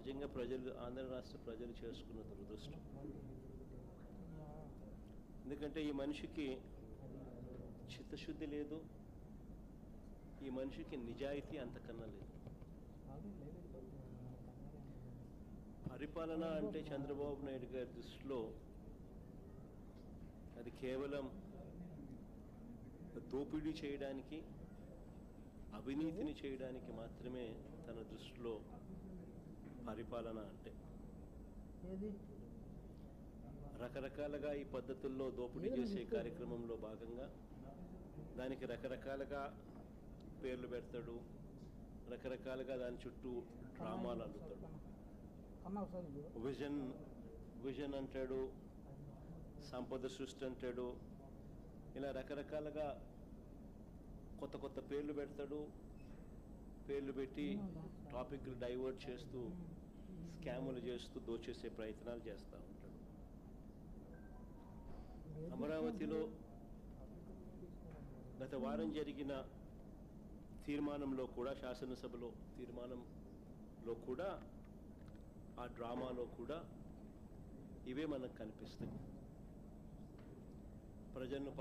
నిజంగా ప్రజలు ఆంధ్ర రాష్ట్ర ప్రజలు చేసుకున్న దురదృష్టం. ఎందుకంటే ఈ మనిషికి చిత్తశుద్ధి లేదు, ఈ మనిషికి నిజాయితీ అంతకన్నా లేదు. పరిపాలన అంటే చంద్రబాబు నాయుడు గారి దృష్టిలో అది కేవలం దోపిడీ చేయడానికి, అవినీతిని చేయడానికి మాత్రమే తన దృష్టిలో పరిపాలన అంటే. రకరకాలుగా ఈ పద్ధతుల్లో దోపిడీ చేసే కార్యక్రమంలో భాగంగా దానికి రకరకాలుగా పేర్లు పెడతాడు, రకరకాలుగా దాని చుట్టూ డ్రామాలు అల్లుతాడు. విజన్ అంటాడు, సంపద సృష్టి అంటాడు, ఇలా రకరకాలుగా కొత్త కొత్త పేర్లు పెడతాడు. పేర్లు పెట్టి టాపిక్లు డైవర్ట్ చేస్తూ, స్కాములు చేస్తూ దోచేసే ప్రయత్నాలు చేస్తూ ఉంటాడు. అమరావతిలో గత వారం జరిగిన తీర్మానంలో కూడా, శాసనసభలో తీర్మానంలో కూడా, ఆ డ్రామాలో కూడా ఇవే మనకు కనిపిస్తాయి. ప్రజలను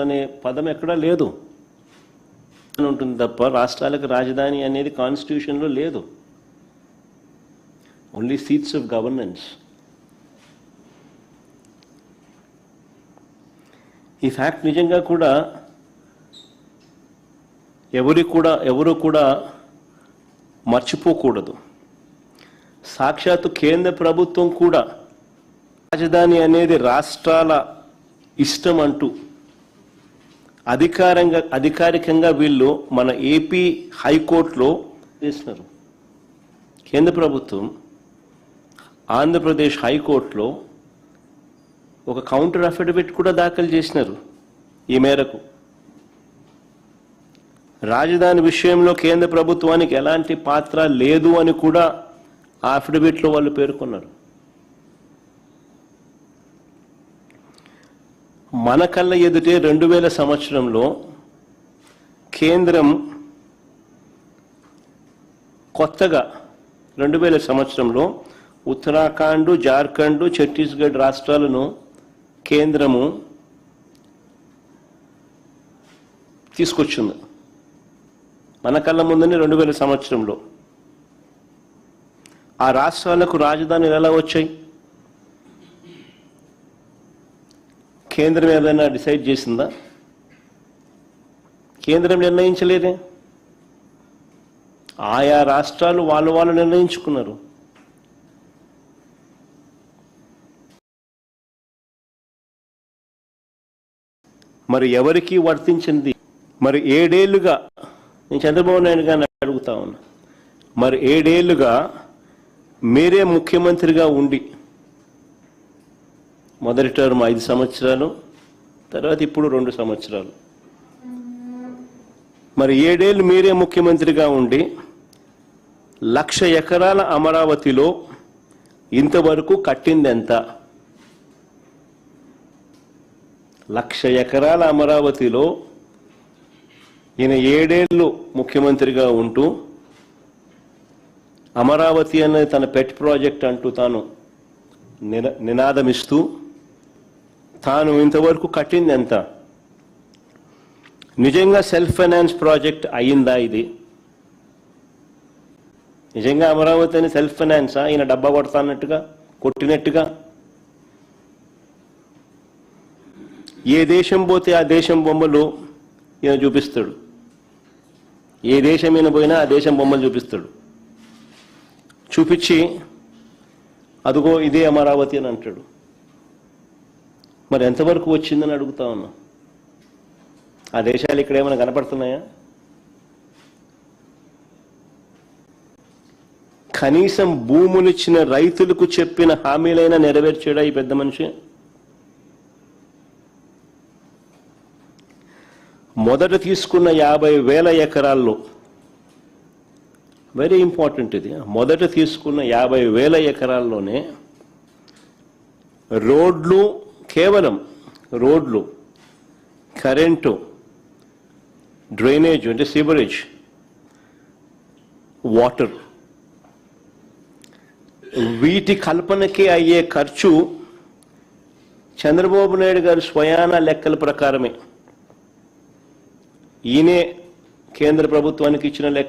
అనే పదం ఎక్కడా లేదు ఉంటుంది తప్ప రాష్ట్రాలకు రాజధాని అనేది కాన్స్టిట్యూషన్లో లేదు. Only seats of governance. ఈ ఫ్యాక్ట్ నిజంగా కూడా ఎవరు కూడా మర్చిపోకూడదు. సాక్షాత్తు కేంద్ర ప్రభుత్వం కూడా రాజధాని అనేది రాష్ట్రాల ఇష్టం అంటూ అధికారికంగా వీళ్ళు మన ఏపీ హైకోర్టులో చేసినారు. కేంద్ర ప్రభుత్వం ఆంధ్రప్రదేశ్ హైకోర్టులో ఒక కౌంటర్ అఫిడవిట్ కూడా దాఖలు చేసినారు. ఈ మేరకు రాజధాని విషయంలో కేంద్ర ప్రభుత్వానికి ఎలాంటి పాత్ర లేదు అని కూడా ఆ అఫిడవిట్లో వాళ్ళు పేర్కొన్నారు. మన కళ్ళ ఎదుటే 2000 సంవత్సరంలో కేంద్రం కొత్తగా 2000 సంవత్సరంలో ఉత్తరాఖండ్, జార్ఖండ్, ఛత్తీస్గఢ్ రాష్ట్రాలను కేంద్రము తీసుకొచ్చింది. మన కళ్ళ ముందునే 2000 సంవత్సరంలో ఆ రాష్ట్రాలకు రాజధానులు ఎలా వచ్చాయి? కేంద్రం ఏదైనా డిసైడ్ చేసిందా? కేంద్రం నిర్ణయించలేదే. ఆయా రాష్ట్రాలు వాళ్ళు నిర్ణయించుకున్నారు. మరి ఎవరికి వర్తించింది? మరి 7 ఏళ్లుగా నేను చంద్రబాబు నాయుడు గారిని అడుగుతా ఉన్నా, మరి 7 ఏళ్లుగా మీరే ముఖ్యమంత్రిగా ఉండి, మొదటి టర్మ్ 5 సంవత్సరాలు, తర్వాత ఇప్పుడు 2 సంవత్సరాలు, మరి 7 ఏళ్ళు మీరే ముఖ్యమంత్రిగా ఉండి 1,00,000 ఎకరాల అమరావతిలో ఇంతవరకు కట్టింది ఎంత? 1,00,000 ఎకరాల అమరావతిలో ఈయన 7 ఏళ్ళు ముఖ్యమంత్రిగా ఉంటూ అమరావతి అనేది తన పెట్ ప్రాజెక్ట్ అంటూ తాను నినాదమిస్తూ తాను ఇంతవరకు కట్టింది ఎంత? నిజంగా సెల్ఫ్ ఫైనాన్స్ ప్రాజెక్ట్ అయిందా ఇది? నిజంగా అమరావతి అని సెల్ఫ్ ఫైనాన్సా? ఈయన డబ్బా కొట్టినట్టుగా ఏ దేశం పోతే ఆ దేశం బొమ్మలు ఈయన చూపిస్తాడు. ఏ దేశం ఈయన పోయినా ఆ దేశం బొమ్మలు చూపిస్తాడు. చూపించి అదిగో ఇదే అమరావతి అని అంటాడు. మరి ఎంతవరకు వచ్చిందని అడుగుతా ఉన్నా. ఆ దేశాలు ఇక్కడ ఏమైనా కనపడుతున్నాయా? కనీసం భూములిచ్చిన రైతులకు చెప్పిన హామీలైనా నెరవేర్చాడా ఈ పెద్ద మనిషి? మొదట తీసుకున్న 50,000 ఎకరాల్లో, వెరీ ఇంపార్టెంట్ ఇది, మొదట తీసుకున్న 50,000 ఎకరాల్లోనే రోడ్లు, కేవలం రోడ్లు, కరెంటు, డ్రైనేజ్ అంటే సీవరేజ్, వాటర్, వీటి కల్పనకే అయ్యే ఖర్చు చంద్రబాబు నాయుడు గారు స్వయాన లెక్కల ప్రకారమే, ఈయనే కేంద్ర ప్రభుత్వానికి ఇచ్చిన లెక్క